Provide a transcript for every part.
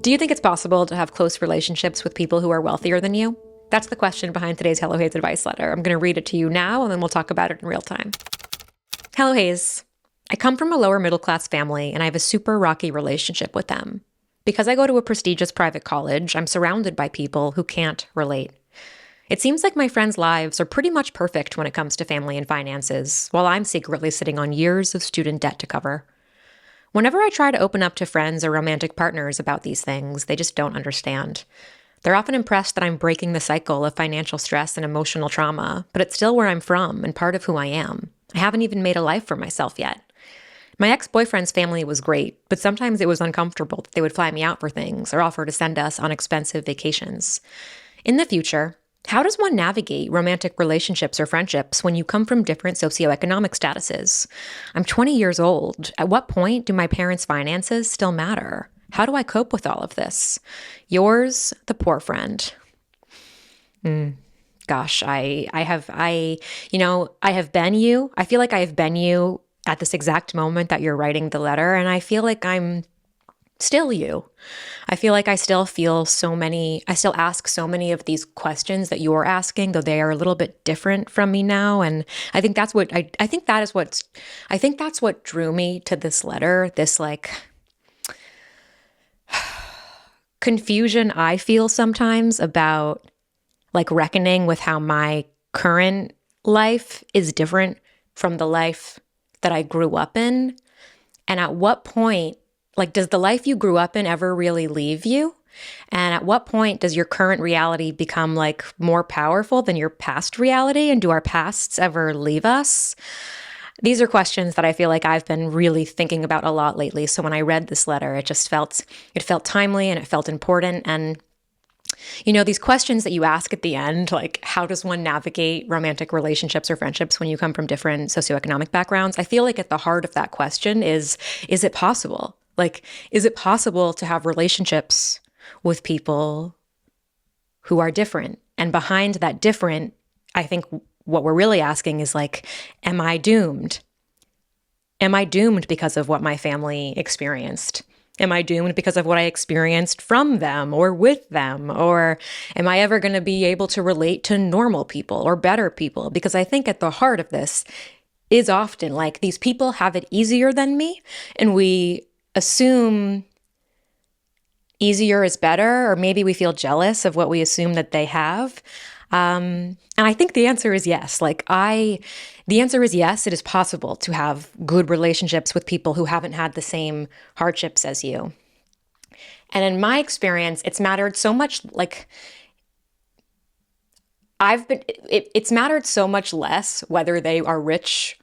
Do you think it's possible to have close relationships with people who are wealthier than you? That's the question behind today's Hello Hayes advice letter. I'm going to read it to you now, and then we'll talk about it in real time. Hello Hayes. I come from a lower middle class family, and I have a super rocky relationship with them. Because I go to a prestigious private college, I'm surrounded by people who can't relate. It seems like my friends' lives are pretty much perfect when it comes to family and finances, while I'm secretly sitting on years of student debt to cover. Whenever I try to open up to friends or romantic partners about these things, they just don't understand. They're often impressed that I'm breaking the cycle of financial stress and emotional trauma, but it's still where I'm from and part of who I am. I haven't even made a life for myself yet. My ex-boyfriend's family was great, but sometimes it was uncomfortable that they would fly me out for things or offer to send us on expensive vacations. In the future, how does one navigate romantic relationships or friendships when you come from different socioeconomic statuses? I'm 20 years old. At what point do my parents' finances still matter? How do I cope with all of this? Yours, the poor friend. Gosh, I have been you. I feel like I have been you at this exact moment that you're writing the letter, and I feel like I'm still you. I feel like I still ask so many of these questions that you're asking, though they are a little bit different from me now. And I think I think that's what drew me to this letter, this like confusion I feel sometimes about like reckoning with how my current life is different from the life that I grew up in. And at what point, like, does the life you grew up in ever really leave you? And at what point does your current reality become like more powerful than your past reality? And do our pasts ever leave us? These are questions that I feel like I've been really thinking about a lot lately. So when I read this letter, it felt timely and it felt important. And these questions that you ask at the end, like how does one navigate romantic relationships or friendships when you come from different socioeconomic backgrounds? I feel like at the heart of that question is it possible? Like, is it possible to have relationships with people who are different? And behind that different, I think what we're really asking is like, am I doomed? Am I doomed because of what my family experienced? Am I doomed because of what I experienced from them or with them? Or am I ever going to be able to relate to normal people or better people? Because I think at the heart of this is often like these people have it easier than me, and we assume easier is better, or maybe we feel jealous of what we assume that they have. And I think the answer is yes. The answer is yes, it is possible to have good relationships with people who haven't had the same hardships as you. And in my experience, it's mattered so much it's mattered so much less whether they're rich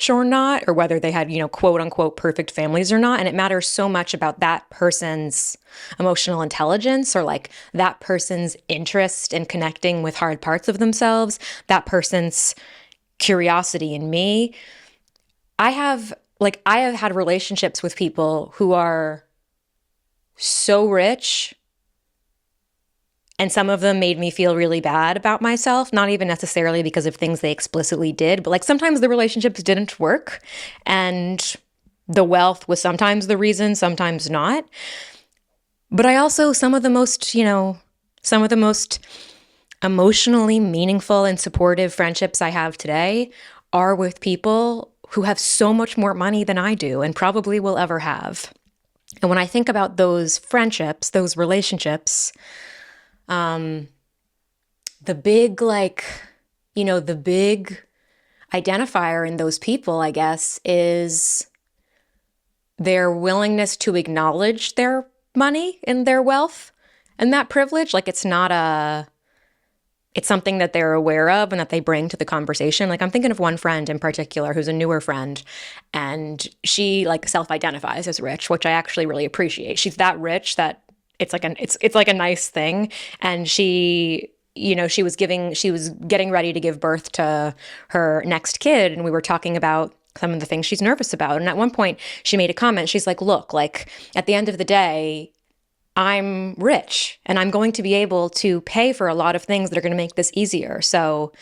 or not, or whether they had, quote unquote, perfect families or not. And it matters so much about that person's emotional intelligence, or like that person's interest in connecting with hard parts of themselves, that person's curiosity in me. I have had relationships with people who are so rich, and some of them made me feel really bad about myself, not even necessarily because of things they explicitly did, but like sometimes the relationships didn't work, and the wealth was sometimes the reason, sometimes not. But I also, some of the most emotionally meaningful and supportive friendships I have today are with people who have so much more money than I do and probably will ever have. And when I think about those friendships, those relationships, the big, the big identifier in those people, I guess, is their willingness to acknowledge their money and their wealth and that privilege. Like, it's something that they're aware of and that they bring to the conversation. Like, I'm thinking of one friend in particular who's a newer friend, and she like self-identifies as rich, which I actually really appreciate. She's that rich that it's like a nice thing. And she was getting ready to give birth to her next kid, and we were talking about some of the things she's nervous about. And at one point she made a comment. She's like, look, like at the end of the day, I'm rich and I'm going to be able to pay for a lot of things that are going to make this easier. So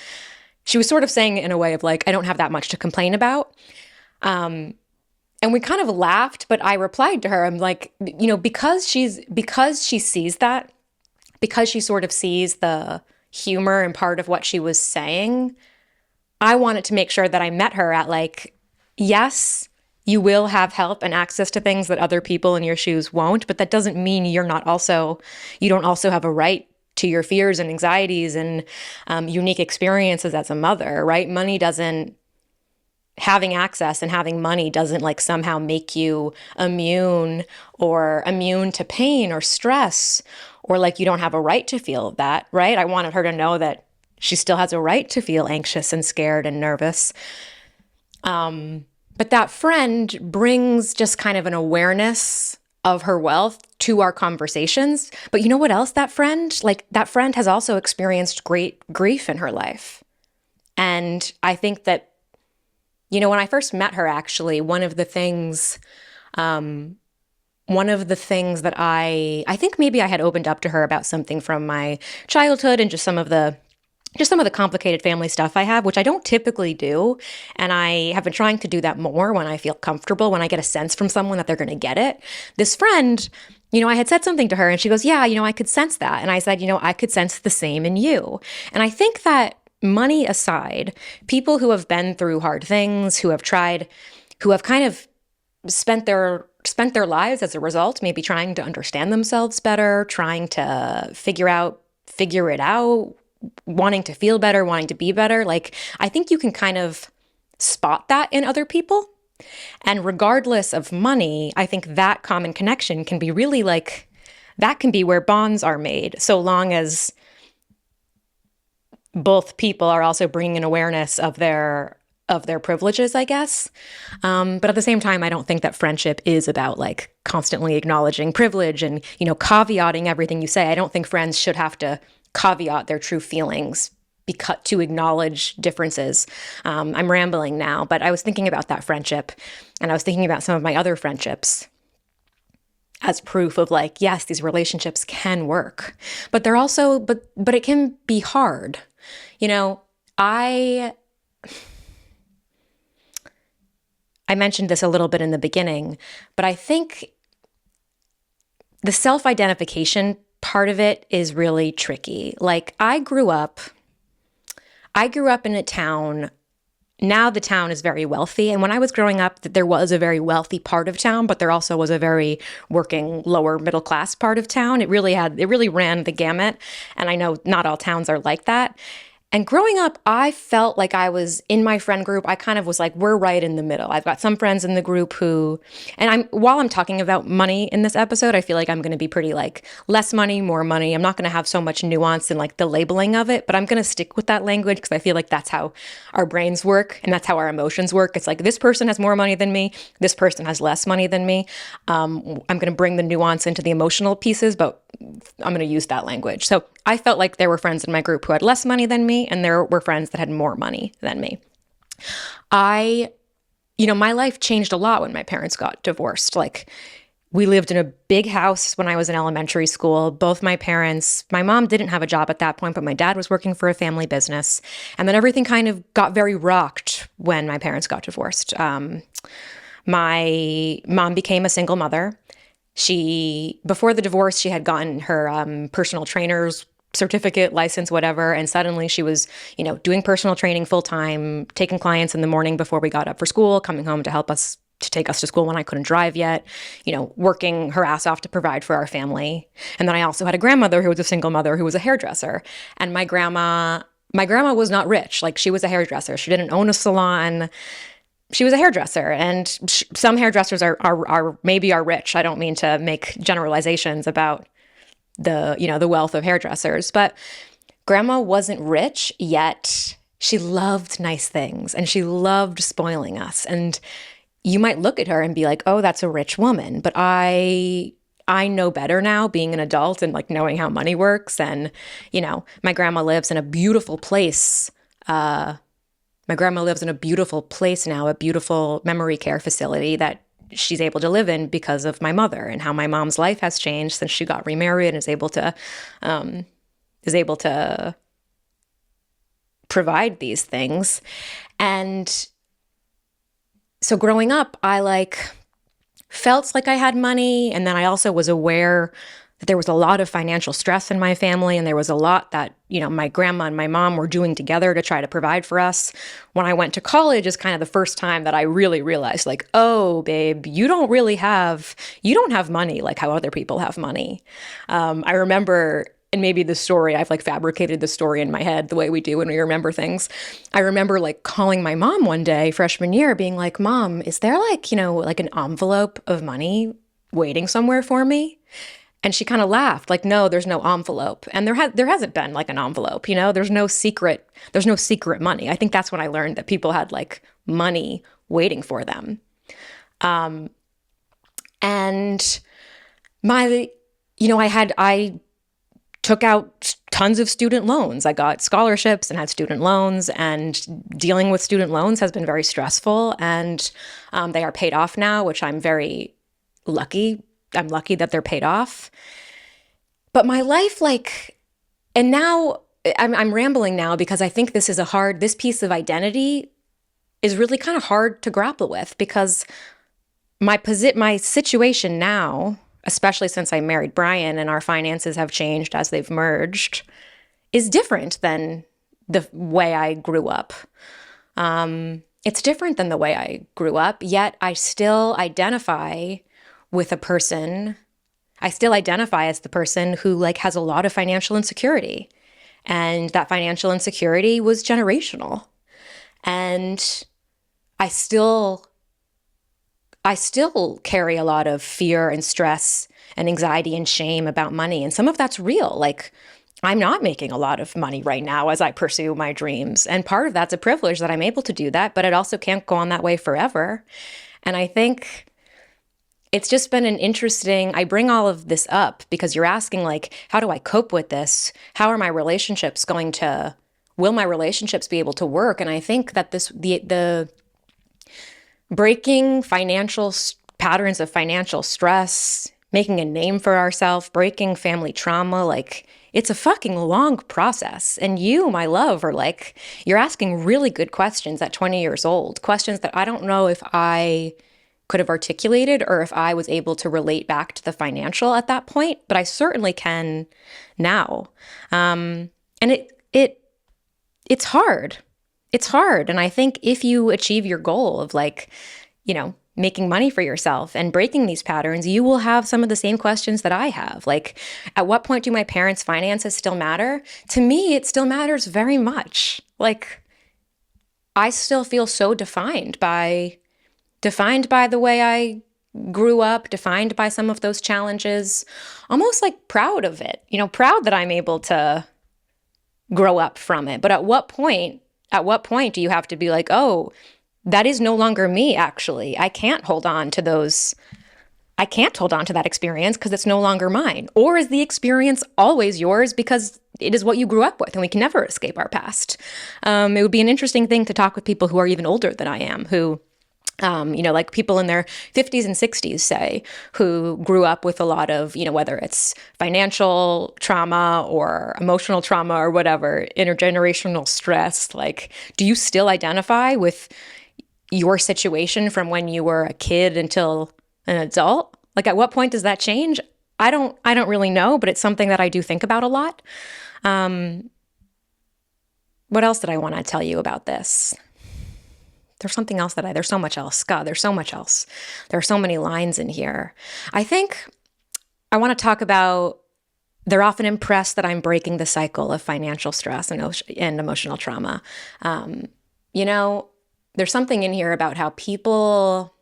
she was sort of saying it in a way of like, I don't have that much to complain about. And we kind of laughed, but I replied to her, I'm like, because she sees that, because she sort of sees the humor and part of what she was saying, I wanted to make sure that I met her at like, yes, you will have help and access to things that other people in your shoes won't, but that doesn't mean you don't also have a right to your fears and anxieties and unique experiences as a mother, right? Having access and having money doesn't like somehow make you immune to pain or stress, or like you don't have a right to feel that, right? I wanted her to know that she still has a right to feel anxious and scared and nervous. But that friend brings just kind of an awareness of her wealth to our conversations. But you know what else that friend has also experienced great grief in her life. And I think that, when I first met her, actually, one of the things that I think maybe I had opened up to her about something from my childhood and just some of the complicated family stuff I have, which I don't typically do. And I have been trying to do that more when I feel comfortable, when I get a sense from someone that they're going to get it. This friend, I had said something to her and she goes, yeah, I could sense that. And I said, I could sense the same in you. And I think that, money aside, people who have been through hard things, who have kind of spent their lives as a result, maybe trying to understand themselves better, trying to figure it out, wanting to feel better, wanting to be better. Like, I think you can kind of spot that in other people. And regardless of money, I think that common connection can be really like, that can be where bonds are made, so long as both people are also bringing an awareness of their privileges, I guess. But at the same time, I don't think that friendship is about like constantly acknowledging privilege and, caveating everything you say. I don't think friends should have to caveat their true feelings to acknowledge differences. I'm rambling now, but I was thinking about that friendship, and I was thinking about some of my other friendships as proof of like, yes, these relationships can work, but they're also, but it can be hard. I mentioned this a little bit in the beginning, but I think the self-identification part of it is really tricky. Like, I grew up in a town. Now the town is very wealthy. And when I was growing up, there was a very wealthy part of town, but there also was a very working lower middle class part of town. It really ran the gamut. And I know not all towns are like that. And growing up, I felt like I was in my friend group. I kind of was like, we're right in the middle. I've got some friends in the group while I'm talking about money in this episode, I feel like I'm going to be pretty like less money, more money. I'm not going to have so much nuance in like the labeling of it, but I'm going to stick with that language because I feel like that's how our brains work and that's how our emotions work. It's like, this person has more money than me. This person has less money than me. I'm going to bring the nuance into the emotional pieces, but I'm going to use that language. So I felt like there were friends in my group who had less money than me, and there were friends that had more money than me. My life changed a lot when my parents got divorced. Like, we lived in a big house when I was in elementary school. Both my mom didn't have a job at that point, but my dad was working for a family business. And then everything kind of got very rocked when my parents got divorced. My mom became a single mother. Before the divorce, she had gotten her personal trainer's certificate, license, whatever. And suddenly she was, doing personal training full time, taking clients in the morning before we got up for school, coming home to take us to school when I couldn't drive yet, working her ass off to provide for our family. And then I also had a grandmother who was a single mother who was a hairdresser. And my grandma was not rich. Like, she was a hairdresser. She didn't own a salon. She was a hairdresser, and some hairdressers are maybe rich. I don't mean to make generalizations about the wealth of hairdressers, but grandma wasn't rich, yet she loved nice things and she loved spoiling us. And you might look at her and be like, oh, that's a rich woman. But I know better now, being an adult and like knowing how money works. And, my grandma lives in a beautiful place. My grandma lives in a beautiful place now, a beautiful memory care facility that she's able to live in because of my mother, and how my mom's life has changed since she got remarried and is able to provide these things. And So growing up, I felt like I had money. And then I also was aware that there was a lot of financial stress in my family. And there was a lot that, my grandma and my mom were doing together to try to provide for us. When I went to college is kind of the first time that I really realized oh, babe, you don't have money like how other people have money. I remember, and maybe the story, I've fabricated the story in my head the way we do when we remember things. I remember calling my mom one day, freshman year, being like, Mom, is there an envelope of money waiting somewhere for me? And she kind of laughed, no, there's no envelope. And there hasn't been an envelope, there's no secret money. I think that's when I learned that people had money waiting for them. And I took out tons of student loans. I got scholarships and had student loans, and dealing with student loans has been very stressful, and they are paid off now, which I'm very lucky. I'm lucky that they're paid off. But my life, and now I'm rambling now because I think this piece of identity is really kind of hard to grapple with, because my situation now, especially since I married Brian and our finances have changed as they've merged, is different than the way I grew up. It's different than the way I grew up, yet I still identify with a person. I still identify as the person who has a lot of financial insecurity. And that financial insecurity was generational. And I still carry a lot of fear and stress and anxiety and shame about money. And some of that's real. I'm not making a lot of money right now as I pursue my dreams. And part of that's a privilege that I'm able to do that, but it also can't go on that way forever. And I think it's just been I bring all of this up because you're asking how do I cope with this? How are my relationships will my relationships be able to work? And I think that the breaking patterns of financial stress, making a name for ourselves, breaking family trauma, it's a fucking long process. And you, my love, are you're asking really good questions at 20 years old, questions that I don't know if I could have articulated or if I was able to relate back to the financial at that point, but I certainly can now. And it's hard. It's hard. And I think if you achieve your goal of making money for yourself and breaking these patterns, you will have some of the same questions that I have. At what point do my parents' finances still matter? To me, it still matters very much. I still feel so defined by the way I grew up, defined by some of those challenges, almost proud of it, proud that I'm able to grow up from it. But at what point do you have to be oh, that is no longer me, actually. I can't hold on to that experience because it's no longer mine. Or is the experience always yours because it is what you grew up with and we can never escape our past? It would be an interesting thing to talk with people who are even older than I am, who people in their 50s and 60s, say, who grew up with a lot of, whether it's financial trauma or emotional trauma or whatever, intergenerational stress. Do you still identify with your situation from when you were a kid until an adult? At what point does that change? I don't really know, but it's something that I do think about a lot. What else did I want to tell you about this? There's something else there's so much else. God, there's so much else. There are so many lines in here. I think I want to talk about, they're often impressed that I'm breaking the cycle of financial stress and emotional trauma. There's something in here about how people,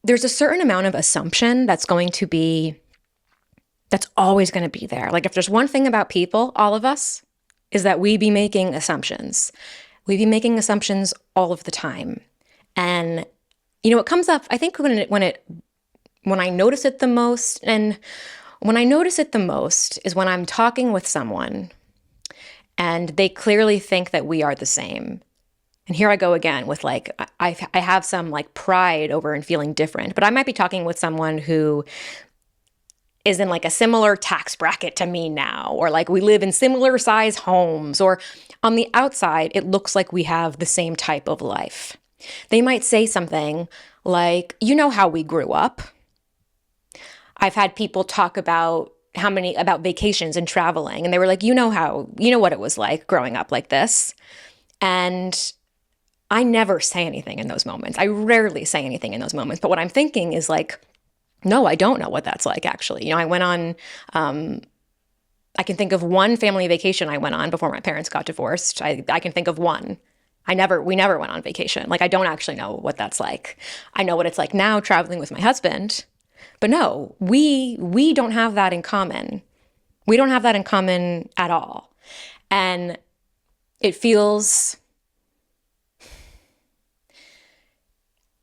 there's a certain amount of assumption that's always going to be there. If there's one thing about people, all of us, is that we be making assumptions. We be making assumptions all of the time. And, it comes up, I think when I notice it the most, and when I notice it the most is when I'm talking with someone and they clearly think that we are the same. And here I go again with I have some pride over and feeling different, but I might be talking with someone who is in a similar tax bracket to me now, or we live in similar size homes, or On the outside, it looks like we have the same type of life. They might say something like, you know how we grew up. I've had people talk about about vacations and traveling, and they were like, you know what it was like growing up like this. And I never say anything in those moments. I rarely say anything in those moments. But what I'm thinking is like, no, I don't know what that's like, actually. I went on, I can think of one family vacation I went on before my parents got divorced. I can think of one. We never went on vacation. Like, I don't actually know what that's like. I know what it's like now traveling with my husband. But no, we don't have that in common. We don't have that in common at all. And it feels,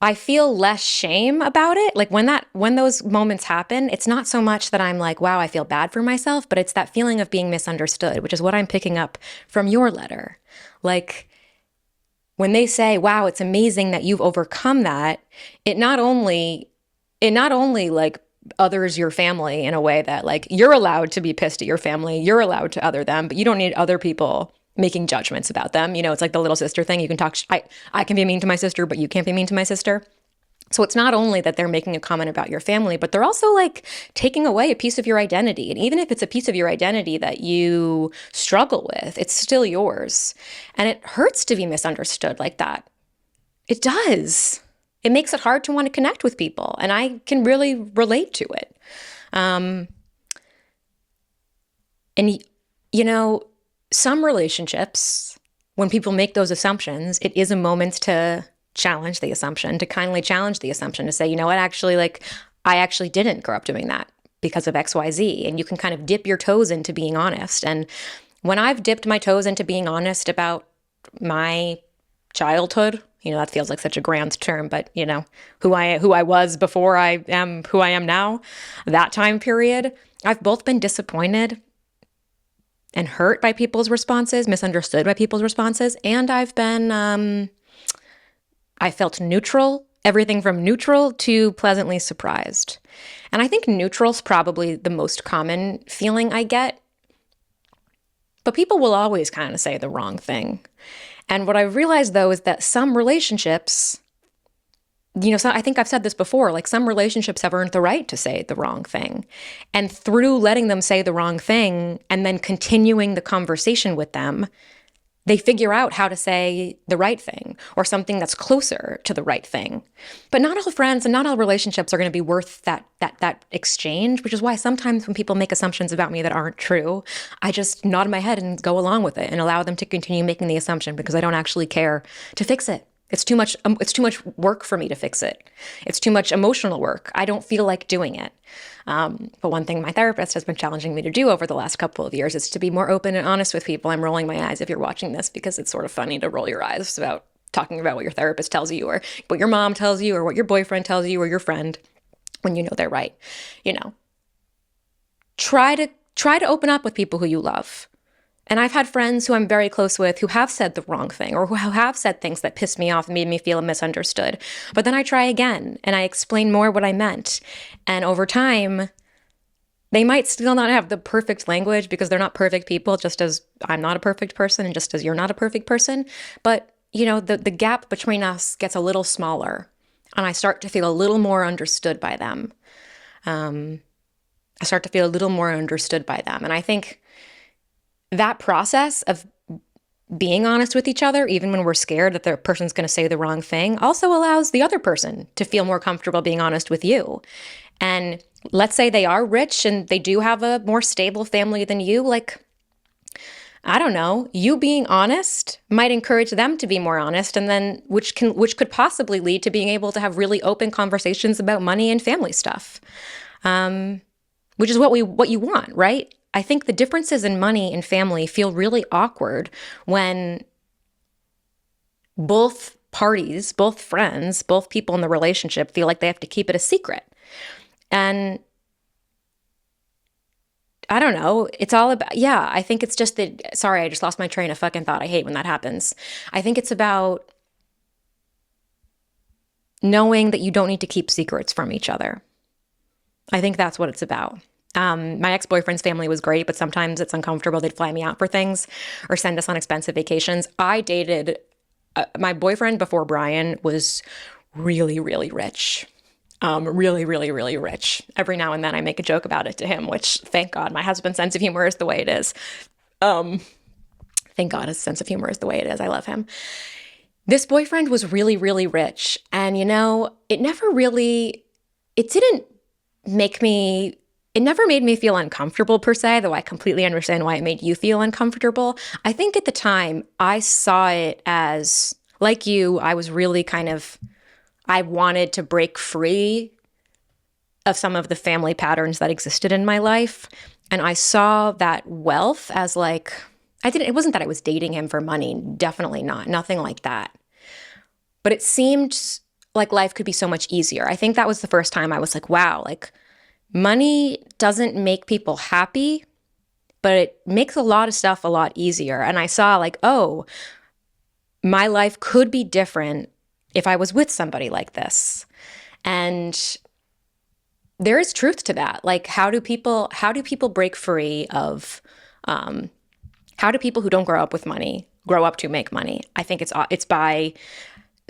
I feel less shame about it. Like when those moments happen, it's not so much that I'm like, wow, I feel bad for myself, but it's that feeling of being misunderstood, which is what I'm picking up from your letter. Like when they say, wow, it's amazing that you've overcome that, it not only like others your family in a way that like you're allowed to be pissed at your family, you're allowed to other them, but you don't need other people making judgments about them. It's like the little sister thing. You can talk, I can be mean to my sister, but you can't be mean to my sister. So it's not only that they're making a comment about your family, but they're also like taking away a piece of your identity. And even if it's a piece of your identity that you struggle with, it's still yours. And it hurts to be misunderstood like that. It does. It makes it hard to want to connect with people. And I can really relate to it. And, some relationships, when people make those assumptions, it is a moment to challenge the assumption, to kindly challenge the assumption, to say, you know what, actually, like, I actually didn't grow up doing that because of XYZ. And you can kind of dip your toes into being honest. And when I've dipped my toes into being honest about my childhood, that feels like such a grand term, but who I was before I am who I am now, that time period, I've both been disappointed and hurt by people's responses, misunderstood by people's responses, and I felt neutral, everything from neutral to pleasantly surprised. And I think neutral's probably the most common feeling I get. But people will always kind of say the wrong thing. And what I've realized, though, is that some relationships, I think I've said this before, like some relationships have earned the right to say the wrong thing. And through letting them say the wrong thing and then continuing the conversation with them, they figure out how to say the right thing or something that's closer to the right thing. But not all friends and not all relationships are going to be worth that exchange, which is why sometimes when people make assumptions about me that aren't true, I just nod my head and go along with it and allow them to continue making the assumption because I don't actually care to fix it. It's too much work for me to fix it. It's too much emotional work. I don't feel like doing it. But one thing my therapist has been challenging me to do over the last couple of years is to be more open and honest with people. I'm rolling my eyes if you're watching this because it's sort of funny to roll your eyes about talking about what your therapist tells you or what your mom tells you or what your boyfriend tells you or your friend when you know they're right. Try to open up with people who you love. And I've had friends who I'm very close with who have said the wrong thing or who have said things that pissed me off and made me feel misunderstood. But then I try again and I explain more what I meant. And over time, they might still not have the perfect language because they're not perfect people, just as I'm not a perfect person and just as you're not a perfect person. But, the gap between us gets a little smaller and I start to feel a little more understood by them. And I think that process of being honest with each other, even when we're scared that the person's going to say the wrong thing, also allows the other person to feel more comfortable being honest with you. And let's say they are rich and they do have a more stable family than you, like, I don't know, you being honest might encourage them to be more honest, and then which could possibly lead to being able to have really open conversations about money and family stuff, which is what you want, right? I think the differences in money and family feel really awkward when both parties, both friends, both people in the relationship feel like they have to keep it a secret. And I don't know, it's all about, I think it's just that, sorry, I just lost my train of fucking thought. I hate when that happens. I think it's about knowing that you don't need to keep secrets from each other. I think that's what it's about. My ex-boyfriend's family was great, but sometimes it's uncomfortable. They'd fly me out for things or send us on expensive vacations. I dated my boyfriend before Brian was really, really rich. Really, really, really rich. Every now and then I make a joke about it to him, which thank God my husband's sense of humor is the way it is. Thank God his sense of humor is the way it is. I love him. This boyfriend was really, really rich. And, it didn't make me, it never made me feel uncomfortable per se, though I completely understand why it made you feel uncomfortable. I think at the time I saw it as, like you, I was really I wanted to break free of some of the family patterns that existed in my life. And I saw that wealth as it wasn't that I was dating him for money, definitely not, nothing like that. But it seemed like life could be so much easier. I think that was the first time I was like, wow, money doesn't make people happy, but it makes a lot of stuff a lot easier. And I saw oh, my life could be different if I was with somebody like this. And there is truth to that. How do people break free of, how do people who don't grow up with money grow up to make money? I think it's by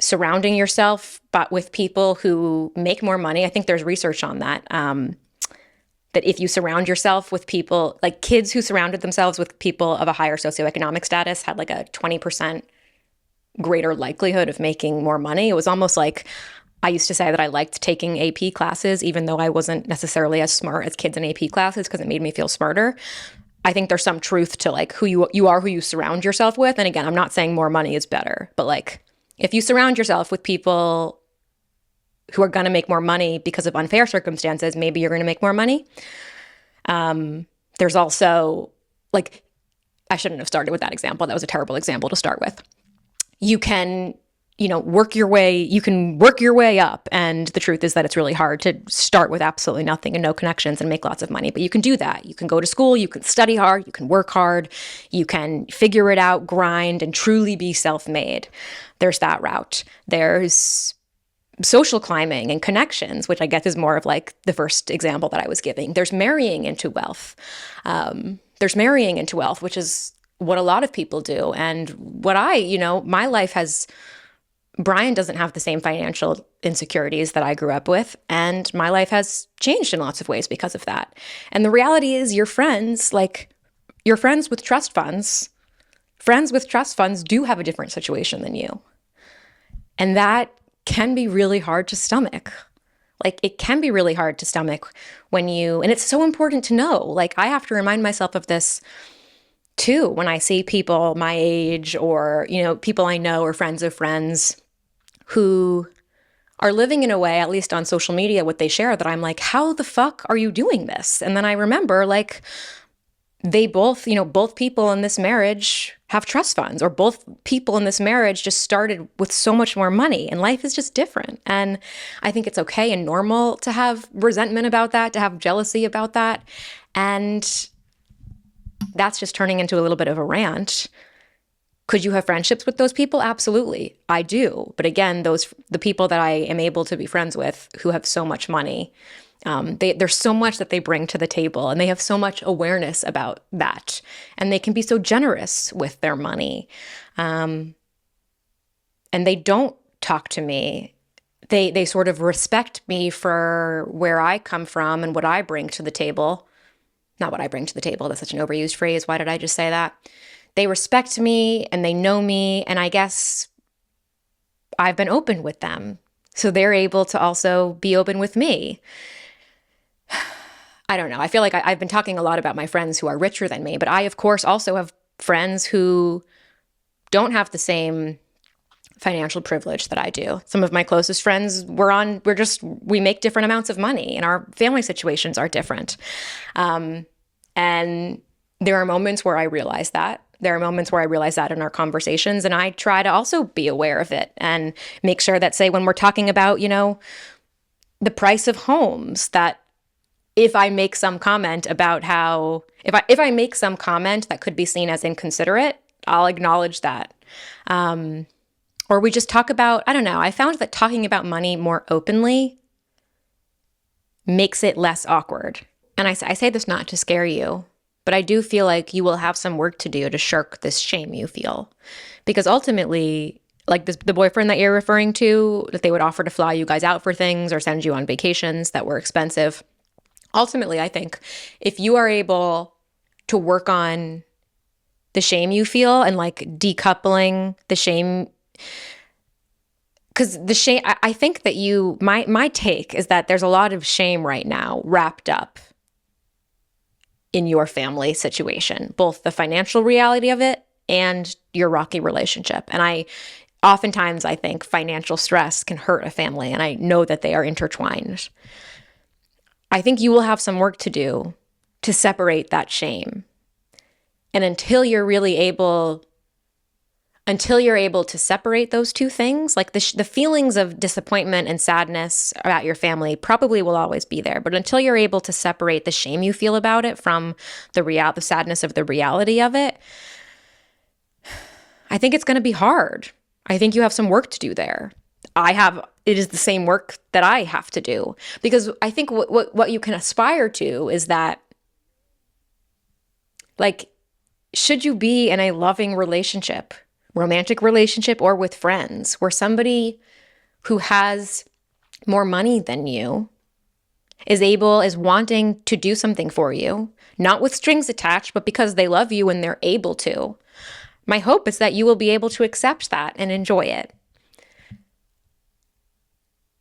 surrounding yourself but with people who make more money. I think there's research on that. That if you surround yourself with people, kids who surrounded themselves with people of a higher socioeconomic status had a 20% greater likelihood of making more money. It was almost I used to say that I liked taking AP classes, even though I wasn't necessarily as smart as kids in AP classes, because it made me feel smarter. I think there's some truth to who you are, who you surround yourself with. And again, I'm not saying more money is better, but if you surround yourself with people who are going to make more money because of unfair circumstances, maybe you're going to make more money. There's also I shouldn't have started with that example. That was a terrible example to start with. You can work your way up. And the truth is that it's really hard to start with absolutely nothing and no connections and make lots of money. But you can do that. You can go to school, you can study hard, you can work hard, you can figure it out, grind, and truly be self-made. There's that route. There's social climbing and connections, which I guess is more of the first example that I was giving. There's marrying into wealth. Which is what a lot of people do. And what my life has, Brian doesn't have the same financial insecurities that I grew up with, and my life has changed in lots of ways because of that. And the reality is your friends with trust funds, do have a different situation than you. And that can be really hard to stomach. It can be really hard to stomach and it's so important to know. I have to remind myself of this too when I see people my age or, people I know or friends of friends who are living in a way, at least on social media, what they share, that I'm how the fuck are you doing this? And then I remember they both people in this marriage have trust funds, or both people in this marriage just started with so much more money, and life is just different. And I think it's okay and normal to have resentment about that, to have jealousy about that. And that's just turning into a little bit of a rant. Could you have friendships with those people? Absolutely. I do. But again, the people that I am able to be friends with who have so much money, there's so much that they bring to the table, and they have so much awareness about that. And they can be so generous with their money. And they don't talk to me. They sort of respect me for where I come from and what I bring to the table. Not what I bring to the table. That's such an overused phrase. Why did I just say that? They respect me and they know me, and I guess I've been open with them. So they're able to also be open with me. I don't know. I feel like I've been talking a lot about my friends who are richer than me, but I, of course, also have friends who don't have the same financial privilege that I do. Some of my closest friends, we make different amounts of money, and our family situations are different. And there are moments where I realize that. There are moments where I realize that in our conversations, and I try to also be aware of it and make sure that, say, when we're talking about, the price of homes, that if I make some comment about if I make some comment that could be seen as inconsiderate, I'll acknowledge that. Or we just talk about, I don't know, I found that talking about money more openly makes it less awkward. and I say this not to scare you, but I do feel like you will have some work to do to shirk this shame you feel. Because ultimately, like the boyfriend that you're referring to, that they would offer to fly you guys out for things or send you on vacations that were expensive. Ultimately, I think if you are able to work on the shame you feel and like decoupling the shame, because the shame, I think that my take is that there's a lot of shame right now wrapped up in your family situation, both the financial reality of it and your rocky relationship. And oftentimes I think financial stress can hurt a family, and I know that they are intertwined. I think you will have some work to do to separate that shame. And until you're able to separate those two things, like the feelings of disappointment and sadness about your family probably will always be there. But until you're able to separate the shame you feel about it from the sadness of the reality of it, I think it's going to be hard. I think you have some work to do there. It is the same work that I have to do, because I think what you can aspire to is that, like, should you be in a loving relationship, romantic relationship, or with friends, where somebody who has more money than you is wanting to do something for you, not with strings attached, but because they love you and they're able to. My hope is that you will be able to accept that and enjoy it.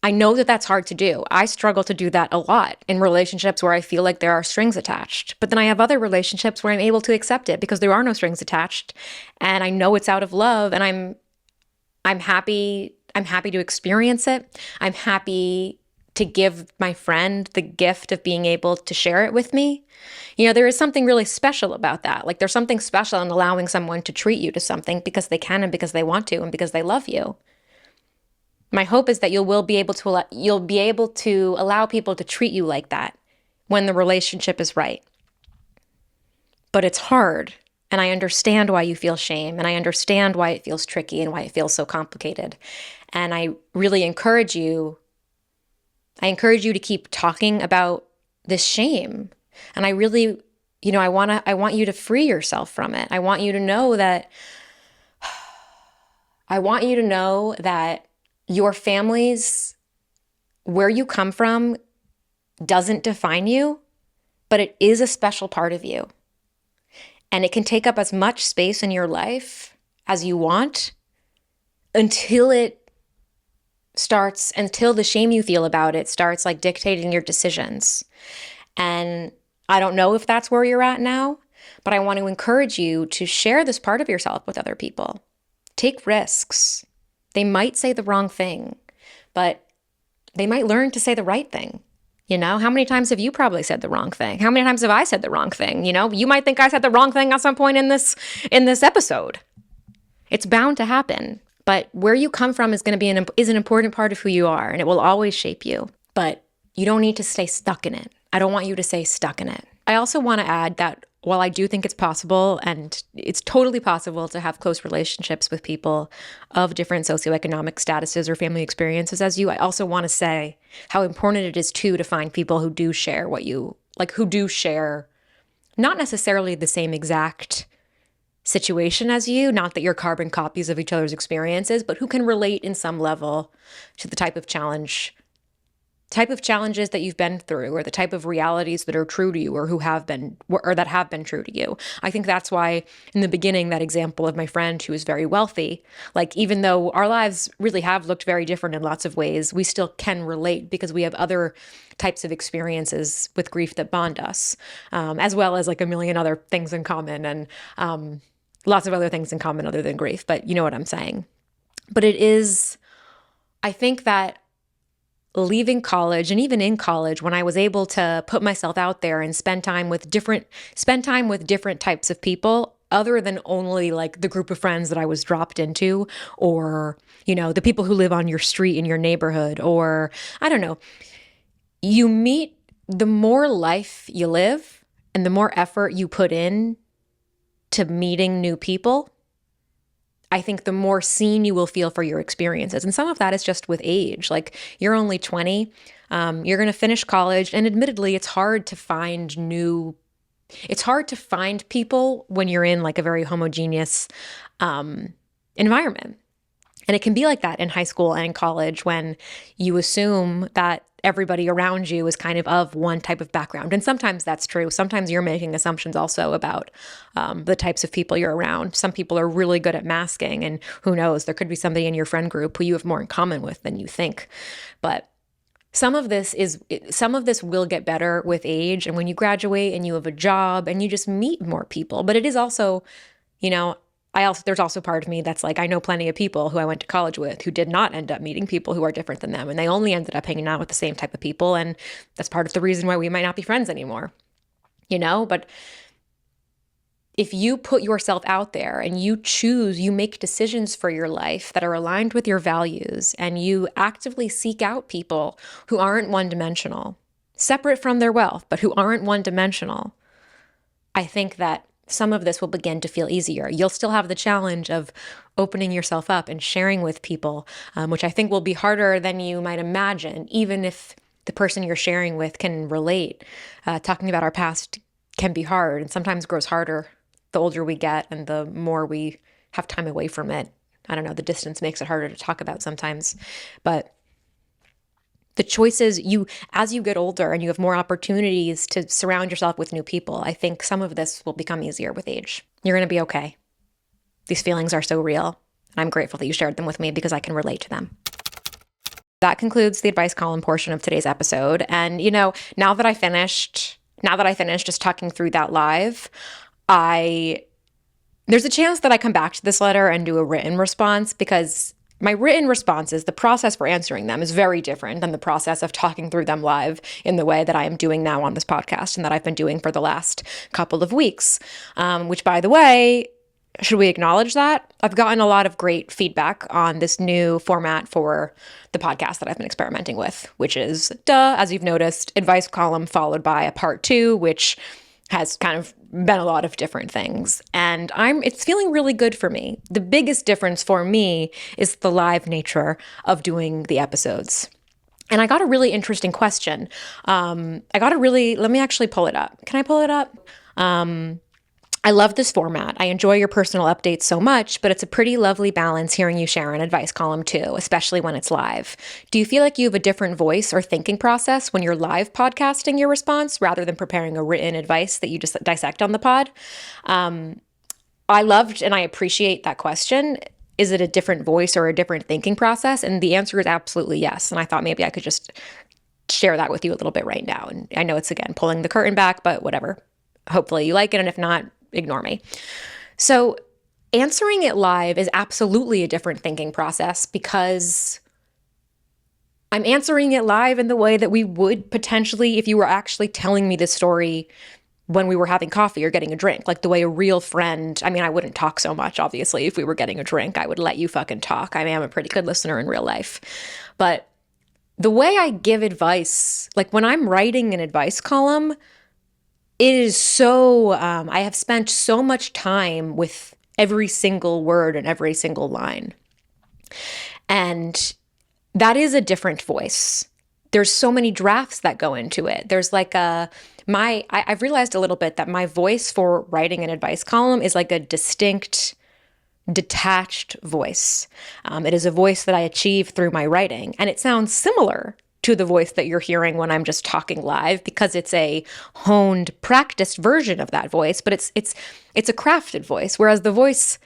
I know that that's hard to do. I struggle to do that a lot in relationships where I feel like there are strings attached. But then I have other relationships where I'm able to accept it because there are no strings attached, and I know it's out of love, and I'm happy to experience it. I'm happy to give my friend the gift of being able to share it with me. There is something really special about that. Like, there's something special in allowing someone to treat you to something because they can and because they want to and because they love you. My hope is that you'll be able to allow people to treat you like that when the relationship is right. But it's hard, and I understand why you feel shame, and I understand why it feels tricky and why it feels so complicated. And I really encourage you to keep talking about this shame. And I really, I want you to free yourself from it. I want you to know that your family's, where you come from, doesn't define you, but it is a special part of you. And it can take up as much space in your life as you want until the shame you feel about it starts like dictating your decisions. And I don't know if that's where you're at now, but I want to encourage you to share this part of yourself with other people. Take risks. They might say the wrong thing, but they might learn to say the right thing. How many times have you probably said the wrong thing? How many times have I said the wrong thing? You might think I said the wrong thing at some point in this episode. It's bound to happen. But where you come from is going to be an important part of who you are, and it will always shape you. But you don't need to stay stuck in it. I don't want you to stay stuck in it. I also want to add that while I do think it's possible, and it's totally possible to have close relationships with people of different socioeconomic statuses or family experiences as you, I also want to say how important it is too to find people who do share who do share not necessarily the same exact situation as you, not that you're carbon copies of each other's experiences, but who can relate in some level to the type of challenges that you've been through, or the type of realities that are true to you, or that have been true to you. I think that's why in the beginning, that example of my friend who is very wealthy, like, even though our lives really have looked very different in lots of ways, we still can relate because we have other types of experiences with grief that bond us, as well as like a million other things in common, and lots of other things in common other than grief. But you know what I'm saying. But I think that leaving college, and even in college, when I was able to put myself out there and spend time with different types of people, other than only like the group of friends that I was dropped into, or, the people who live on your street in your neighborhood, or I don't know, the more life you live and the more effort you put in to meeting new people, I think the more seen you will feel for your experiences. And some of that is just with age. Like, you're only 20, you're going to finish college, and admittedly, it's hard to find people when you're in like a very homogeneous environment. And it can be like that in high school and in college when you assume that everybody around you is kind of one type of background. And sometimes that's true. Sometimes you're making assumptions also about the types of people you're around. Some people are really good at masking, and who knows, there could be somebody in your friend group who you have more in common with than you think. But some of this will get better with age, and when you graduate and you have a job and you just meet more people. But it is also, there's also part of me that's like, I know plenty of people who I went to college with who did not end up meeting people who are different than them, and they only ended up hanging out with the same type of people, and that's part of the reason why we might not be friends anymore. But if you put yourself out there and you make decisions for your life that are aligned with your values, and you actively seek out people who aren't one-dimensional, separate from their wealth, but who aren't one-dimensional, I think that some of this will begin to feel easier. You'll still have the challenge of opening yourself up and sharing with people, which I think will be harder than you might imagine, even if the person you're sharing with can relate. Talking about our past can be hard, and sometimes grows harder the older we get and the more we have time away from it. I don't know, the distance makes it harder to talk about sometimes. But the choices as you get older and you have more opportunities to surround yourself with new people, I think some of this will become easier with age. You're going to be okay. These feelings are so real, and I'm grateful that you shared them with me because I can relate to them. That concludes the advice column portion of today's episode. And, now that I finished just talking through that live, there's a chance that I come back to this letter and do a written response, because my written responses, the process for answering them, is very different than the process of talking through them live in the way that I am doing now on this podcast and that I've been doing for the last couple of weeks. Which, by the way, should we acknowledge that? I've gotten a lot of great feedback on this new format for the podcast that I've been experimenting with, which is, as you've noticed, advice column followed by a part 2, which has kind of been a lot of different things. And it's feeling really good for me. The biggest difference for me is the live nature of doing the episodes. And I got a really interesting question. Let me actually pull it up. Can I pull it up? I love this format. I enjoy your personal updates so much, but it's a pretty lovely balance hearing you share an advice column too, especially when it's live. Do you feel like you have a different voice or thinking process when you're live podcasting your response rather than preparing a written advice that you just dissect on the pod? I loved and I appreciate that question. Is it a different voice or a different thinking process? And the answer is absolutely yes. And I thought maybe I could just share that with you a little bit right now. And I know it's, again, pulling the curtain back, but whatever. Hopefully you like it. And if not, ignore me. So answering it live is absolutely a different thinking process, because I'm answering it live in the way that we would potentially if you were actually telling me this story when we were having coffee or getting a drink, like the way a real friend, I wouldn't talk so much, obviously, if we were getting a drink. I would let you fucking talk. I am a pretty good listener in real life. But the way I give advice, like when I'm writing an advice column, it is so, I have spent so much time with every single word and every single line. And that is a different voice. There's so many drafts that go into it. There's like I've realized a little bit that my voice for writing an advice column is like a distinct, detached voice. It is a voice that I achieve through my writing. And it sounds similar to the voice that you're hearing when I'm just talking live, because it's a honed, practiced version of that voice, but it's a crafted voice. Whereas the voice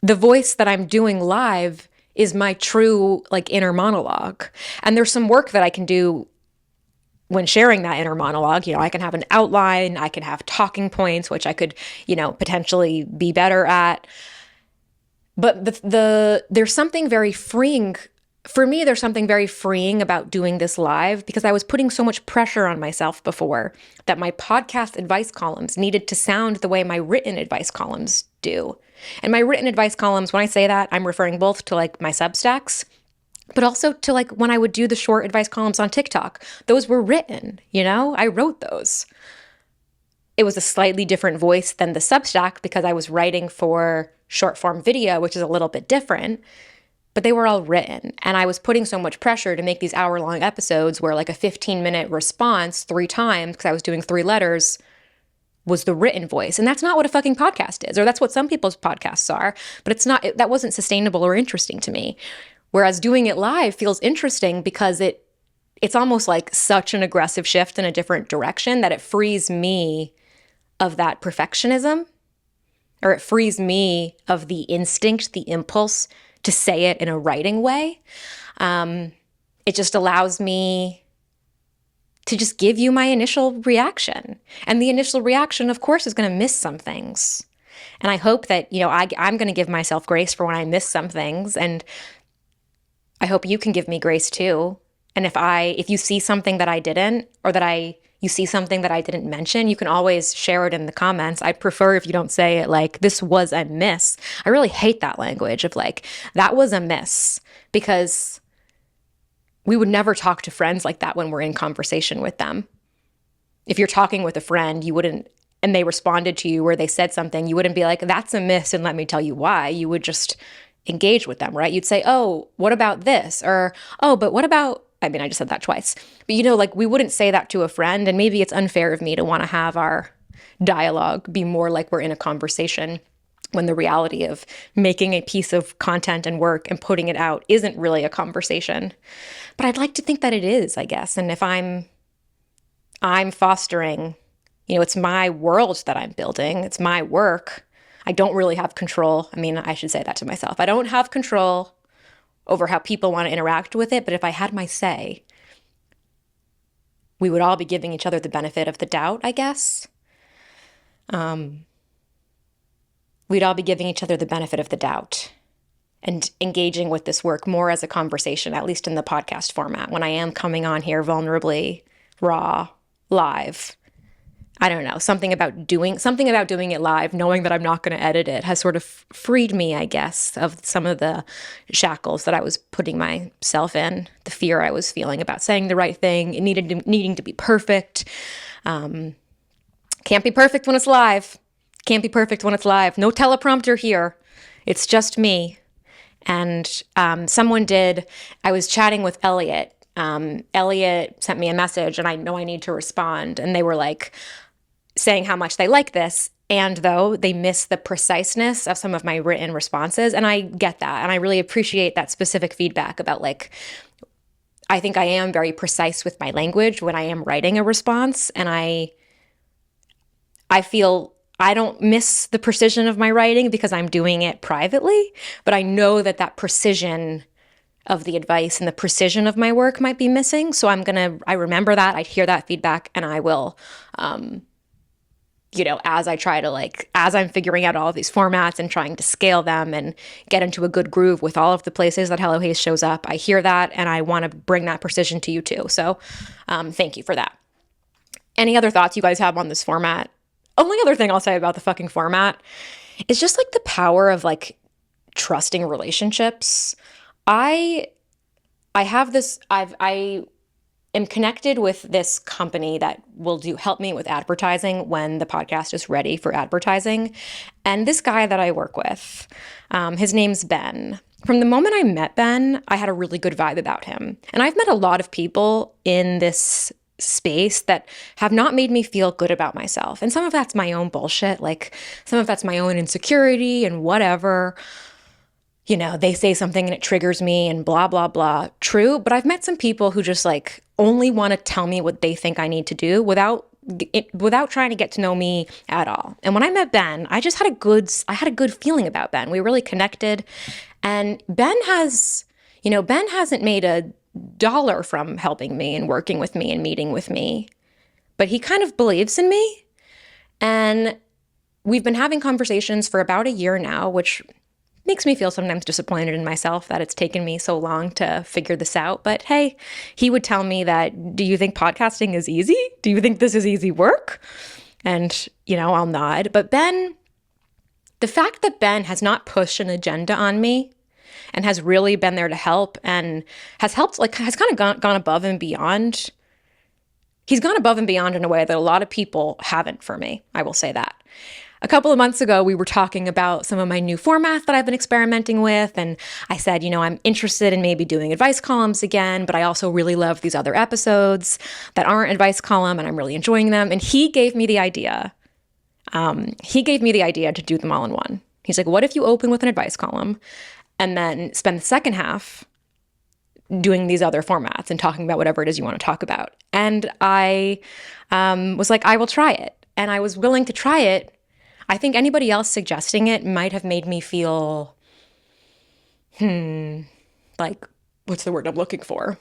that I'm doing live is my true inner monologue. And there's some work that I can do when sharing that inner monologue. I can have an outline, I can have talking points, which I could, potentially be better at. But there's something very freeing. For me, there's something very freeing about doing this live, because I was putting so much pressure on myself before that my podcast advice columns needed to sound the way my written advice columns do. And my written advice columns, when I say that, I'm referring both to my Substacks, but also to when I would do the short advice columns on TikTok. Those were written, I wrote those. It was a slightly different voice than the Substack because I was writing for short form video, which is a little bit different, but they were all written. And I was putting so much pressure to make these hour-long episodes where like a 15-minute response 3 times, because I was doing 3 letters, was the written voice. And that's not what a fucking podcast is, or that's what some people's podcasts are, but it's not, that wasn't sustainable or interesting to me. Whereas doing it live feels interesting because it's almost like such an aggressive shift in a different direction that it frees me of that perfectionism, or it frees me of the instinct, the impulse to say it in a writing way. It just allows me to just give you my initial reaction. And the initial reaction, of course, is going to miss some things. And I hope that, I'm going to give myself grace for when I miss some things. And I hope you can give me grace too. And if you see something that I didn't, or you see something that I didn't mention, you can always share it in the comments. I'd prefer if you don't say it like, this was a miss. I really hate that language of like, that was a miss, because we would never talk to friends like that when we're in conversation with them. If you're talking with a friend, you wouldn't, and they responded to you or they said something, you wouldn't be like, that's a miss and let me tell you why. You would just engage with them, right? You'd say, oh, what about this? Or, oh, but what about, I just said that twice. But we wouldn't say that to a friend, and maybe it's unfair of me to want to have our dialogue be more like we're in a conversation, when the reality of making a piece of content and work and putting it out isn't really a conversation. But I'd like to think that it is, I guess. And if I'm fostering, it's my world that I'm building, it's my work. I don't really have control. I should say that to myself. I don't have control over how people want to interact with it. But if I had my say, we would all be giving each other the benefit of the doubt, I guess. We'd all be giving each other the benefit of the doubt and engaging with this work more as a conversation, at least in the podcast format, when I am coming on here vulnerably, raw, live. I don't know, something about doing it live, knowing that I'm not going to edit it, has sort of freed me, I guess, of some of the shackles that I was putting myself in, the fear I was feeling about saying the right thing, needing to be perfect. Can't be perfect when it's live. Can't be perfect when it's live. No teleprompter here. It's just me. And I was chatting with Elliot. Elliot sent me a message, and I know I need to respond. And they were like saying how much they like this, and though they miss the preciseness of some of my written responses. And I get that. And I really appreciate that specific feedback about like, I think I am very precise with my language when I am writing a response. And I feel I don't miss the precision of my writing because I'm doing it privately, but I know that precision of the advice and the precision of my work might be missing. So I remember that, I hear that feedback, and I will, as I'm figuring out all of these formats and trying to scale them and get into a good groove with all of the places that Hello Haze shows up, I hear that, and I want to bring that precision to you too. So thank you for that. Any other thoughts you guys have on this format? Only other thing I'll say about the fucking format is just like the power of like trusting relationships. I am connected with this company that will help me with advertising when the podcast is ready for advertising. And this guy that I work with, his name's Ben. From the moment I met Ben, I had a really good vibe about him. And I've met a lot of people in this space that have not made me feel good about myself. And some of that's my own bullshit. Like some of that's my own insecurity and whatever. They say something and it triggers me and blah, blah, blah. True. But I've met some people who just like only want to tell me what they think I need to do without trying to get to know me at all. And when I met Ben, I had a good feeling about Ben. We really connected. And Ben hasn't made a dollar from helping me and working with me and meeting with me, but he kind of believes in me. And we've been having conversations for about a year now, which makes me feel sometimes disappointed in myself that it's taken me so long to figure this out. But hey, he would tell me that, do you think podcasting is easy? Do you think this is easy work? And, I'll nod. But the fact that Ben has not pushed an agenda on me and has really been there to help and has helped, has kind of gone above and beyond. He's gone above and beyond in a way that a lot of people haven't for me. I will say that. a couple of months ago, we were talking about some of my new formats that I've been experimenting with. And I said, I'm interested in maybe doing advice columns again, but I also really love these other episodes that aren't advice column and I'm really enjoying them. And he gave me the idea. To do them all in one. He's like, what if you open with an advice column and then spend the second half doing these other formats and talking about whatever it is you want to talk about? And I was like, I will try it. And I was willing to try it. I think anybody else suggesting it might have made me feel, like, what's the word I'm looking for?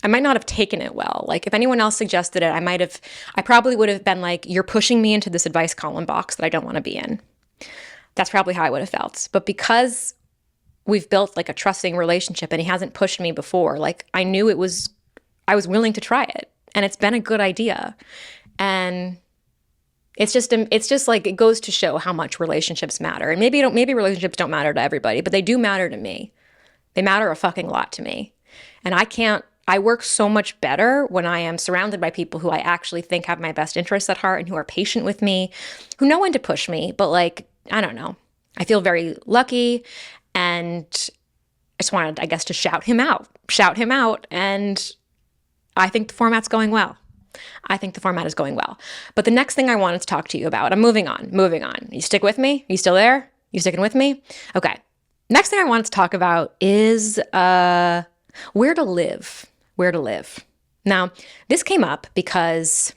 I might not have taken it well. Like if anyone else suggested it, I probably would have been like, you're pushing me into this advice column box that I don't want to be in. That's probably how I would have felt. But because we've built like a trusting relationship and he hasn't pushed me before, like I was willing to try it and it's been a good idea. And it's just like, it goes to show how much relationships matter. And maybe relationships don't matter to everybody, but they do matter to me. They matter a fucking lot to me. And I work so much better when I am surrounded by people who I actually think have my best interests at heart and who are patient with me, who know when to push me. But like, I don't know. I feel very lucky and I just wanted, I guess, to shout him out. And I think the format's going well. I think the format is going well. But the next thing I wanted to talk to you about, I'm moving on. You stick with me? You still there? You sticking with me? Okay. Next thing I wanted to talk about is where to live. Now, this came up because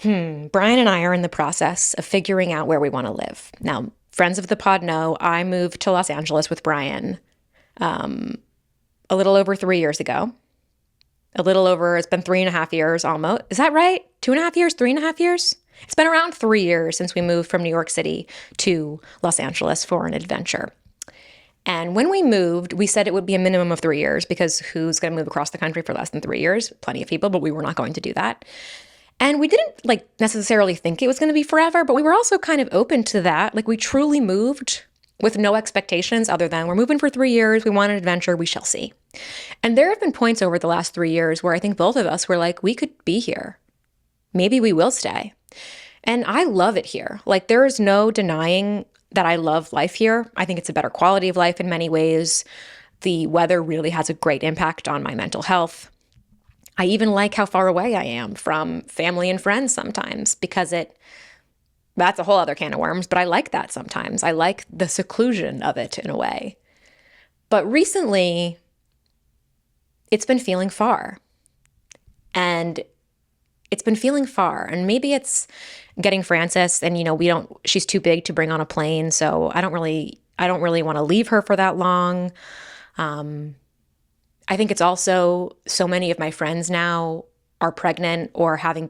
Brian and I are in the process of figuring out where we want to live. Now, friends of the pod know I moved to Los Angeles with Brian a little over 3 years ago. It's been 3.5 years almost. Is that right? 2.5 years, 3.5 years? It's been around 3 years since we moved from New York City to Los Angeles for an adventure. And when we moved, we said it would be a minimum of 3 years because who's going to move across the country for less than 3 years? Plenty of people, but we were not going to do that. And we didn't necessarily think it was going to be forever, but we were also kind of open to that. Like we truly moved with no expectations other than we're moving for 3 years. We want an adventure. We shall see. And there have been points over the last 3 years where I think both of us were like, we could be here. Maybe we will stay. And I love it here. Like there is no denying that I love life here. I think it's a better quality of life in many ways. The weather really has a great impact on my mental health. I even like how far away I am from family and friends sometimes because that's a whole other can of worms, but I like that sometimes. I like the seclusion of it in a way. But recently, it's been feeling far. And maybe it's getting Frances and she's too big to bring on a plane, so I don't really want to leave her for that long. I think it's also so many of my friends now are pregnant or having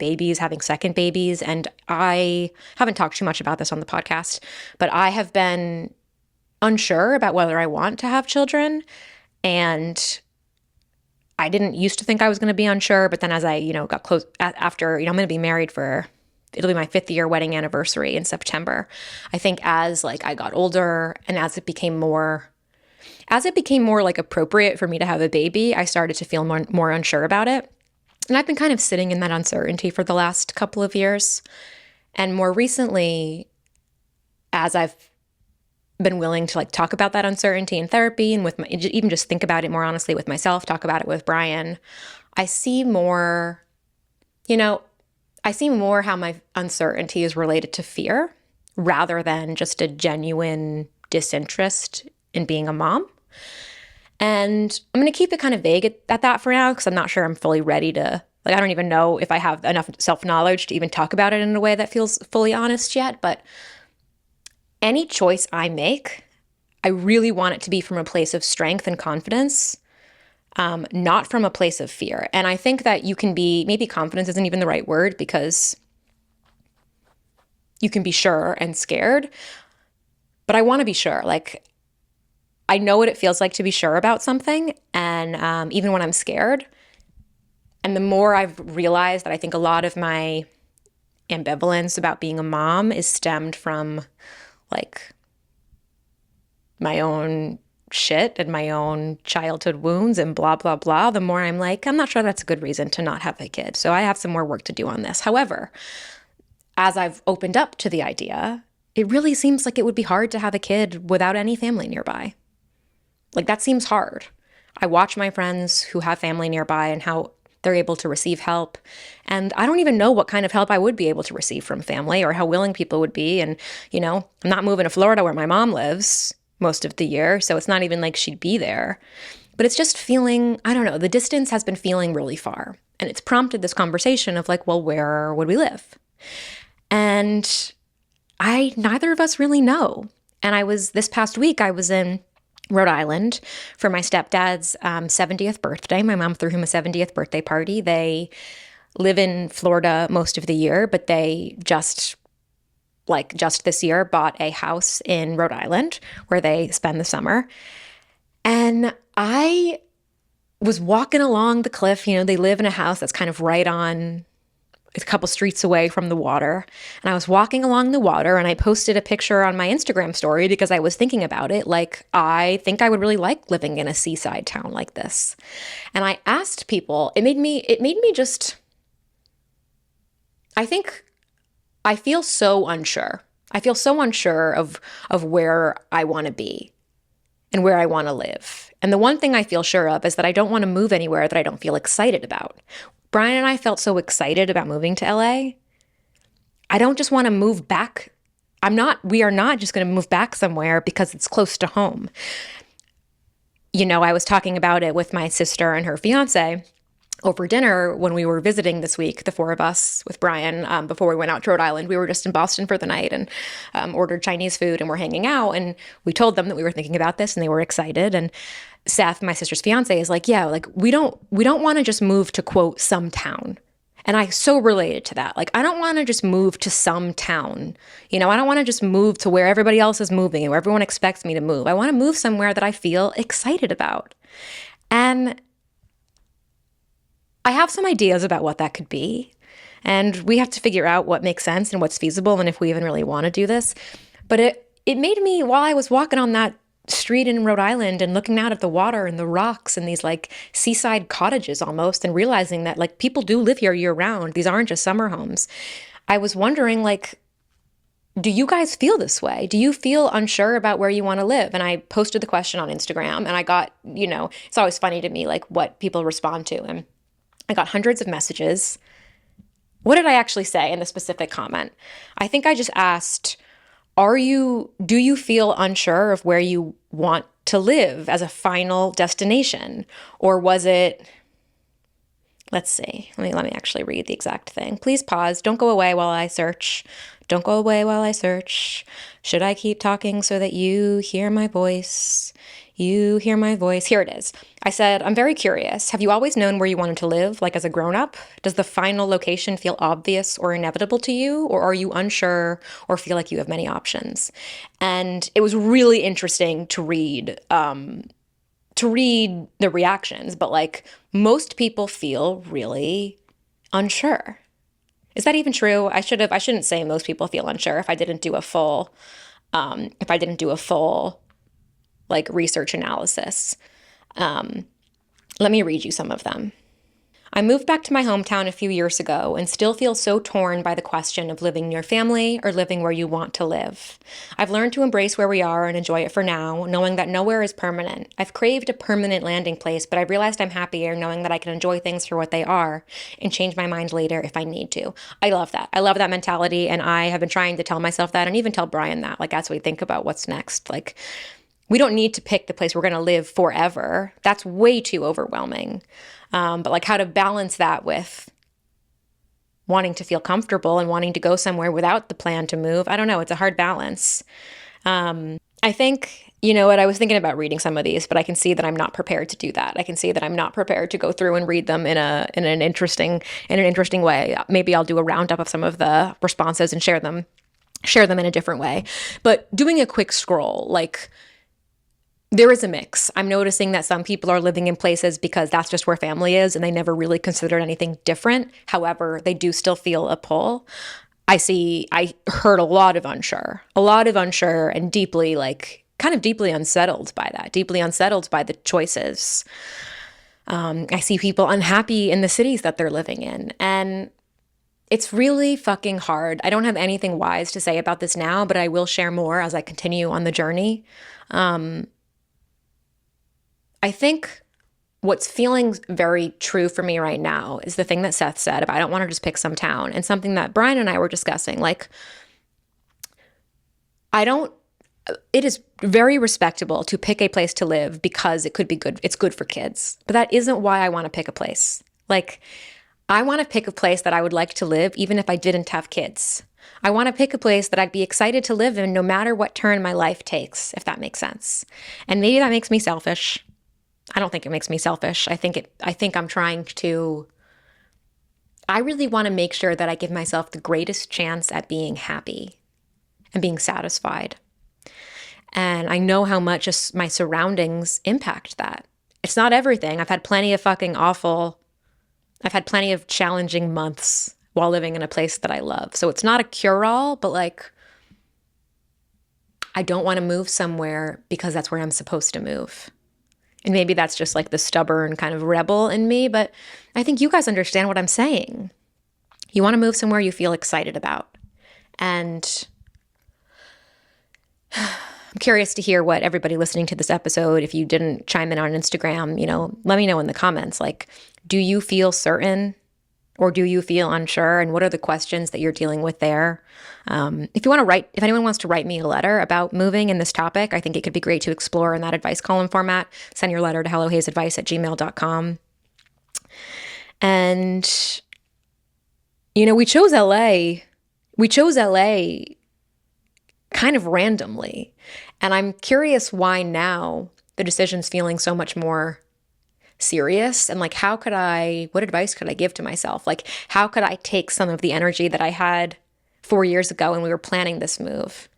second babies. And I haven't talked too much about this on the podcast, but I have been unsure about whether I want to have children. And I didn't used to think I was going to be unsure, but then as I, got close after, I'm going to be married it'll be my 5th year wedding anniversary in September. I think as I got older and as it became more appropriate for me to have a baby, I started to feel more unsure about it. And I've been kind of sitting in that uncertainty for the last couple of years. And more recently, as I've been willing to talk about that uncertainty in therapy and even just think about it more honestly with myself, talk about it with Brian, I see more how my uncertainty is related to fear rather than just a genuine disinterest in being a mom. And I'm going to keep it kind of vague at that for now because I'm not sure I'm fully ready to, I don't even know if I have enough self-knowledge to even talk about it in a way that feels fully honest yet. But any choice I make, I really want it to be from a place of strength and confidence, not from a place of fear. And I think that maybe confidence isn't even the right word because you can be sure and scared, but I want to be sure. I know what it feels like to be sure about something, and even when I'm scared. And the more I've realized that I think a lot of my ambivalence about being a mom is stemmed from my own shit and my own childhood wounds and blah, blah, blah, the more I'm like, I'm not sure that's a good reason to not have a kid. So I have some more work to do on this. However, as I've opened up to the idea, it really seems like it would be hard to have a kid without any family nearby. Like, that seems hard. I watch my friends who have family nearby and how they're able to receive help. And I don't even know what kind of help I would be able to receive from family or how willing people would be. And, I'm not moving to Florida where my mom lives most of the year, so it's not even like she'd be there. But it's just feeling, I don't know, the distance has been feeling really far. And it's prompted this conversation of like, well, where would we live? And neither of us really know. And this past week, I was in Rhode Island for my stepdad's 70th birthday. My mom threw him a 70th birthday party. They live in Florida most of the year, but they just this year bought a house in Rhode Island where they spend the summer. And I was walking along the cliff. They live in a house that's kind of right on a couple streets away from the water. And I was walking along the water and I posted a picture on my Instagram story because I was thinking about it. Like, I think I would really like living in a seaside town like this. And I asked people, it made me just, I feel so unsure. I feel so unsure of where I want to be and where I want to live. And the one thing I feel sure of is that I don't want to move anywhere that I don't feel excited about. Brian and I felt so excited about moving to LA. I don't just want to move back. We are not just going to move back somewhere because it's close to home. I was talking about it with my sister and her fiance over dinner when we were visiting this week, the four of us with Brian, before we went out to Rhode Island. We were just in Boston for the night and ordered Chinese food and we're hanging out. And we told them that we were thinking about this and they were excited. And Seth, my sister's fiance, is like, yeah, like we don't want to just move to, quote, some town. And I so related to that. Like, I don't want to just move to some town. I don't want to just move to where everybody else is moving and where everyone expects me to move. I want to move somewhere that I feel excited about. And I have some ideas about what that could be. And we have to figure out what makes sense and what's feasible and if we even really want to do this. But it made me, while I was walking on that street in Rhode Island and looking out at the water and the rocks and these like seaside cottages almost, and realizing that like people do live here year round. These aren't just summer homes. I was wondering, like, do you guys feel this way? Do you feel unsure about where you want to live? And I posted the question on Instagram and I got, it's always funny to me, like what people respond to. And I got hundreds of messages. What did I actually say in the specific comment? I think I just asked, do you feel unsure of where you want to live as a final destination? Or was it, let's see, let me actually read the exact thing. Please pause. Don't go away while I search. Don't go away while I search. Should I keep talking so that you hear my voice? You hear my voice. Here it is. I said, I'm very curious. Have you always known where you wanted to live, like as a grown-up? Does the final location feel obvious or inevitable to you? Or are you unsure or feel like you have many options? And it was really interesting to read the reactions, but like most people feel really unsure. Is that even true? I shouldn't say most people feel unsure if I didn't do a full like research analysis. Let me read you some of them. I moved back to my hometown a few years ago and still feel so torn by the question of living near family or living where you want to live. I've learned to embrace where we are and enjoy it for now, knowing that nowhere is permanent. I've craved a permanent landing place, but I've realized I'm happier knowing that I can enjoy things for what they are and change my mind later if I need to. I love that. I love that mentality, and I have been trying to tell myself that and even tell Brian that, like, as we think about what's next. Like, we don't need to pick the place we're going to live forever. That's way too overwhelming. But like how to balance that with wanting to feel comfortable and wanting to go somewhere without the plan to move. I don't know. It's a hard balance. I think, what I was thinking about reading some of these, but I can see that I'm not prepared to do that. I can see that I'm not prepared to go through and read them in an interesting way. Maybe I'll do a roundup of some of the responses and share them in a different way. But doing a quick scroll, like, there is a mix. I'm noticing that some people are living in places because that's just where family is and they never really considered anything different. However, they do still feel a pull. I heard a lot of unsure and deeply like kind of deeply unsettled by that, deeply unsettled by the choices. I see people unhappy in the cities that they're living in. And it's really fucking hard. I don't have anything wise to say about this now, but I will share more as I continue on the journey. I think what's feeling very true for me right now is the thing that Seth said about I don't want to just pick some town, and something that Brian and I were discussing. Like, it is very respectable to pick a place to live because it could be good. It's good for kids. But that isn't why I want to pick a place. Like, I want to pick a place that I would like to live even if I didn't have kids. I want to pick a place that I'd be excited to live in no matter what turn my life takes, if that makes sense. And maybe that makes me selfish. I don't think it makes me selfish. I think I'm trying to, I really want to make sure that I give myself the greatest chance at being happy and being satisfied. And I know how much just my surroundings impact that. It's not everything. I've had plenty of challenging months while living in a place that I love. So it's not a cure-all, but like, I don't want to move somewhere because that's where I'm supposed to move. And maybe that's just like the stubborn kind of rebel in me, but I think you guys understand what I'm saying. You want to move somewhere you feel excited about. And I'm curious to hear what everybody listening to this episode, if you didn't chime in on Instagram, let me know in the comments. Like, do you feel certain or do you feel unsure? And what are the questions that you're dealing with there? If anyone wants to write me a letter about moving in this topic, I think it could be great to explore in that advice column format. Send your letter to hellohazadvice@gmail.com. And, we chose LA. We chose LA kind of randomly. And I'm curious why now the decision's feeling so much more serious. And like, what advice could I give to myself? Like, how could I take some of the energy that I had 4 years ago when we were planning this move?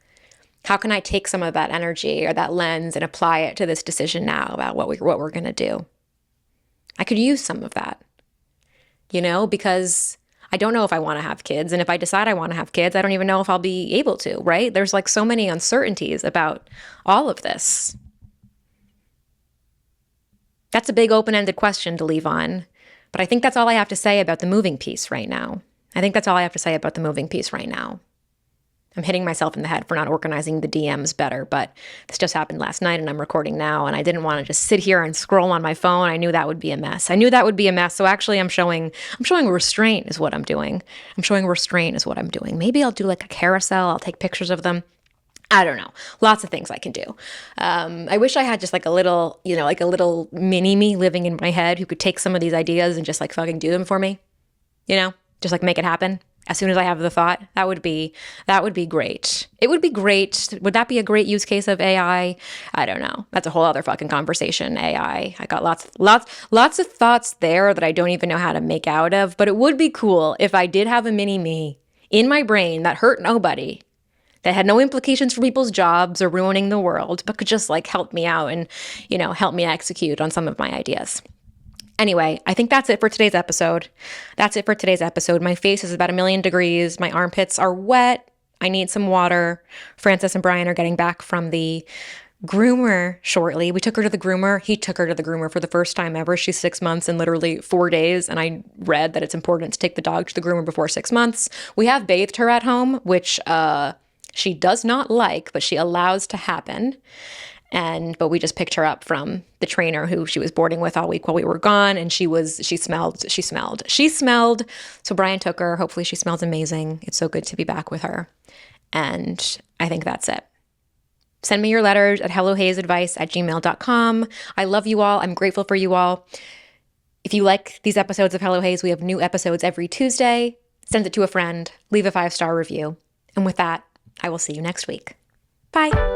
How can I take some of that energy or that lens and apply it to this decision now about what we're going to do? I could use some of that, because I don't know if I want to have kids. And if I decide I want to have kids, I don't even know if I'll be able to, right? There's like so many uncertainties about all of this. That's a big open-ended question to leave on. But I think that's all I have to say about the moving piece right now. I'm hitting myself in the head for not organizing the DMs better, but this just happened last night and I'm recording now, and I didn't want to just sit here and scroll on my phone. I knew that would be a mess. So actually I'm showing restraint is what I'm doing. Maybe I'll do like a carousel. I'll take pictures of them. I don't know. Lots of things I can do. I wish I had just like a little mini me living in my head who could take some of these ideas and just like fucking do them for me. Just like make it happen. As soon as I have the thought, that would be great. It would be great. Would that be a great use case of AI? I don't know. That's a whole other fucking conversation. AI. I got lots of thoughts there that I don't even know how to make out of, but it would be cool if I did have a mini me in my brain that hurt nobody, that had no implications for people's jobs or ruining the world, but could just like help me out and, help me execute on some of my ideas. Anyway, I think that's it for today's episode. My face is about 1,000,000 degrees. My armpits are wet. I need some water. Francis and Brian are getting back from the groomer shortly. We took her to the groomer. He took her to the groomer for the first time ever. She's 6 months in literally 4 days. And I read that it's important to take the dog to the groomer before 6 months. We have bathed her at home, which she does not like, but she allows to happen. But we just picked her up from the trainer who she was boarding with all week while we were gone. And she smelled. So Brian took her. Hopefully she smells amazing. It's so good to be back with her. And I think that's it. Send me your letters at hellohazadvice@gmail.com. I love you all. I'm grateful for you all. If you like these episodes of Hello Haze, we have new episodes every Tuesday. Send it to a friend. Leave a 5-star review. And with that, I will see you next week. Bye.